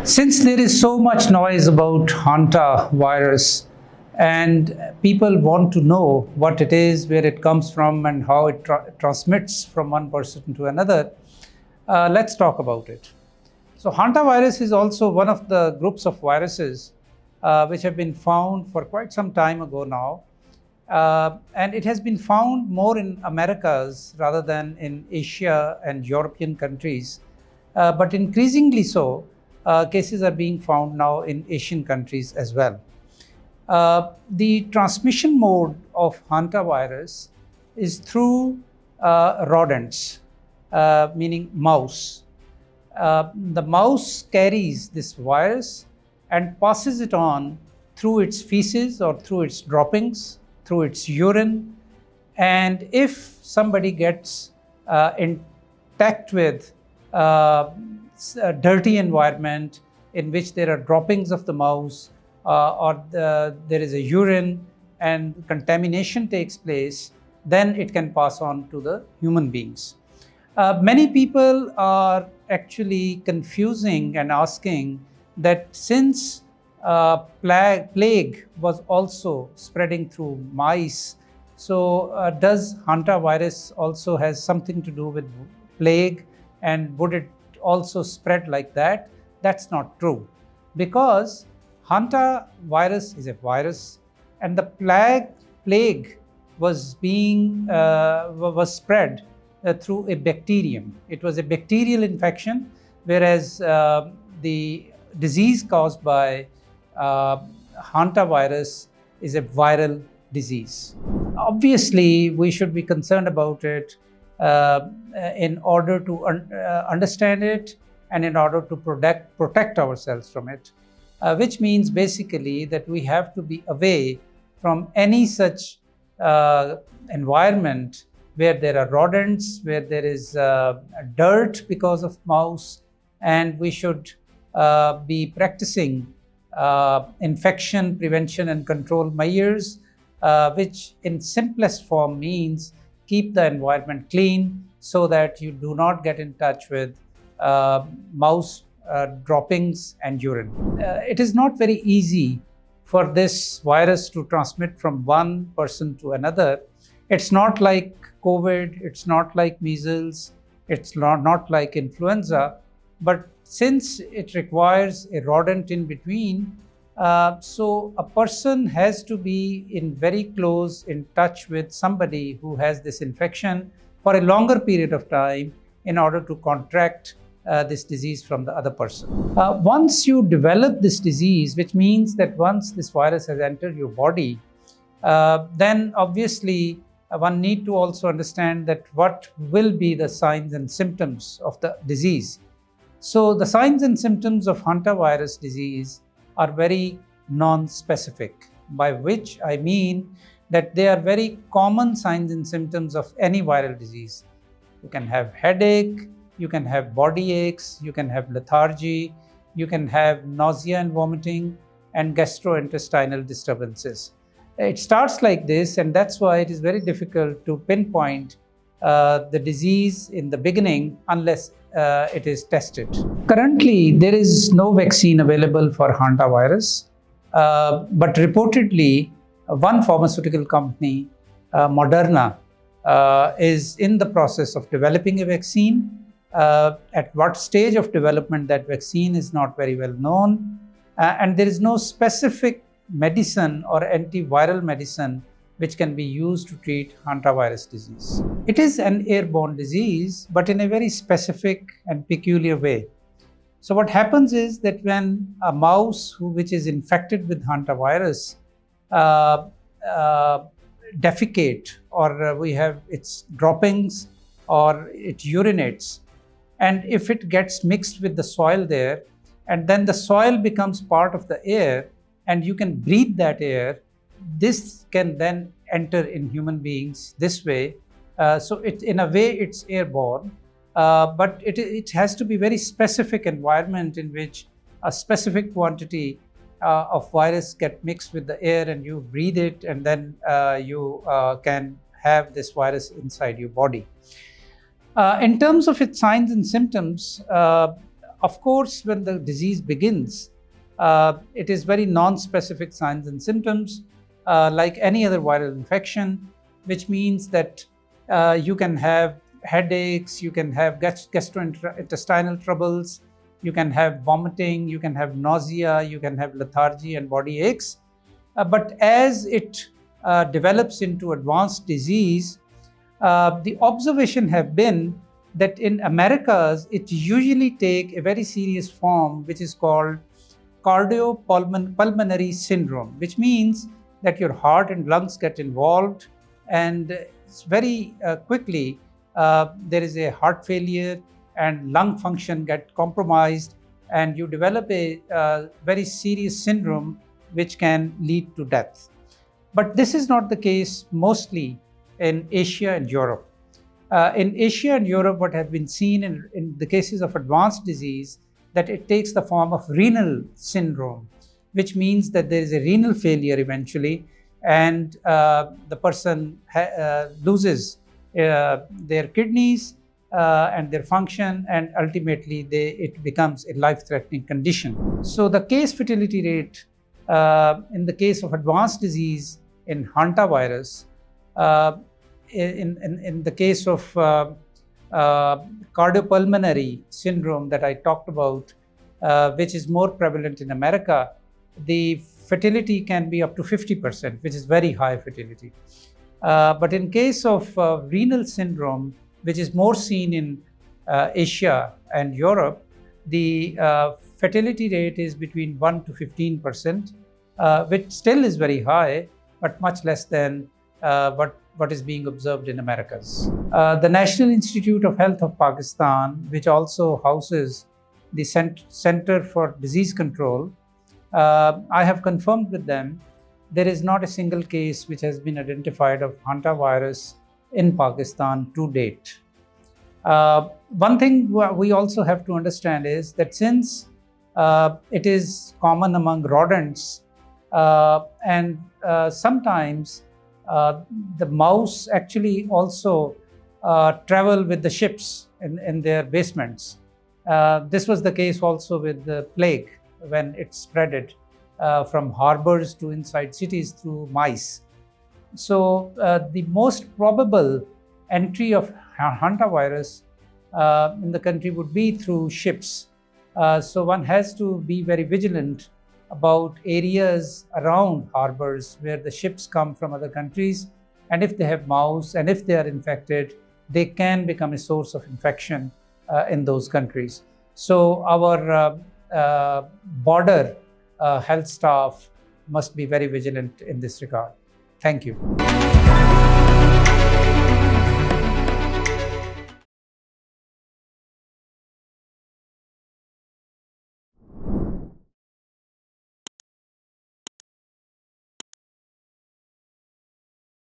Since there is so much noise about Hantavirus and people want to know what it is, where it comes from, and how it transmits from one person to another, let's talk about it. So Hantavirus is also one of the groups of viruses which have been found for quite some time ago now. And it has been found more in Americas rather than in Asia and European countries. But increasingly so, cases are being found now in Asian countries as well. The transmission mode of Hantavirus is through rodents, meaning mouse. The mouse carries this virus and passes it on through its feces or through its droppings, through its urine. And if somebody gets in touch with a dirty environment in which there are droppings of the mouse or there is a urine and contamination takes place, then it can pass on to the human beings. Many people are actually confusing and asking that since plague was also spreading through mice, so does Hantavirus also has something to do with plague, and would it also spread like that? That's not true, because Hantavirus is a virus, and the plague was spread through a bacterium. It was a bacterial infection, whereas the disease caused by Hantavirus is a viral disease. Obviously, we should be concerned about it in order to understand it and in order to protect ourselves from it, which means basically that we have to be away from any such environment where there are rodents, where there is dirt because of mouse, and we should be practicing infection prevention and control measures, which in simplest form means keep the environment clean so that you do not get in touch with mouse droppings and urine. It is not very easy for this virus to transmit from one person to another. It's not like COVID, it's not like measles, it's not like influenza, but since it requires a rodent in between, so a person has to be in very close in touch with somebody who has this infection for a longer period of time in order to contract this disease from the other person. Once you develop this disease, which means that once this virus has entered your body, then obviously one need to also understand that what will be the signs and symptoms of the disease. So the signs and symptoms of Hantavirus disease are very non-specific, by which I mean that they are very common signs and symptoms of any viral disease. You can have headache, you can have body aches, you can have lethargy, you can have nausea and vomiting, and gastrointestinal disturbances. It starts like this, and that's why it is very difficult to pinpoint the disease in the beginning unless it is tested. Currently, there is no vaccine available for Hantavirus, but reportedly, one pharmaceutical company, Moderna, is in the process of developing a vaccine. At what stage of development that vaccine is not very well known, and there is no specific medicine or antiviral medicine which can be used to treat Hantavirus disease. It is an airborne disease, but in a very specific and peculiar way. So what happens is that when a mouse which is infected with Hantavirus defecate, or we have its droppings or it urinates, and if it gets mixed with the soil there, and then the soil becomes part of the air, and you can breathe that air, this can then enter in human beings this way. So in a way it's airborne, but it has to be very specific environment in which a specific quantity of virus get mixed with the air and you breathe it, and then you can have this virus inside your body. In terms of its signs and symptoms, Of course, when the disease begins, it is very non-specific signs and symptoms, like any other viral infection, which means that you can have headaches, you can have gastrointestinal troubles, you can have vomiting, you can have nausea, you can have lethargy and body aches. But as it develops into advanced disease, the observation have been that in Americas, it usually take a very serious form, which is called cardiopulmonary syndrome, which means that your heart and lungs get involved, and it's very quickly there is a heart failure and lung function get compromised, and you develop a very serious syndrome which can lead to death. But this is not the case mostly in Asia and Europe. In Asia and Europe, what has been seen in the cases of advanced disease, that it takes the form of renal syndrome, which means that there is a renal failure eventually, and the person loses their kidneys and their function, and ultimately it becomes a life-threatening condition. So the case fatality rate in the case of advanced disease in hantavirus, in the case of cardiopulmonary syndrome that I talked about, which is more prevalent in America, the fertility can be up to 50%, which is very high fertility. But in case of renal syndrome, which is more seen in Asia and Europe, the fertility rate is between 1 to 15%, which still is very high, but much less than what is being observed in Americas. The National Institute of Health of Pakistan, which also houses the Center for Disease Control, I have confirmed with them there is not a single case which has been identified of hantavirus in Pakistan to date. One thing we also have to understand is that since it is common among rodents, and sometimes the mouse actually also travel with the ships in their basements. This was the case also with the plague when it spreaded from harbors to inside cities through mice. So the most probable entry of hantavirus in the country would be through ships. So one has to be very vigilant about areas around harbors where the ships come from other countries, and if they have mouse and if they are infected, they can become a source of infection in those countries. So our border health staff must be very vigilant in this regard. Thank you.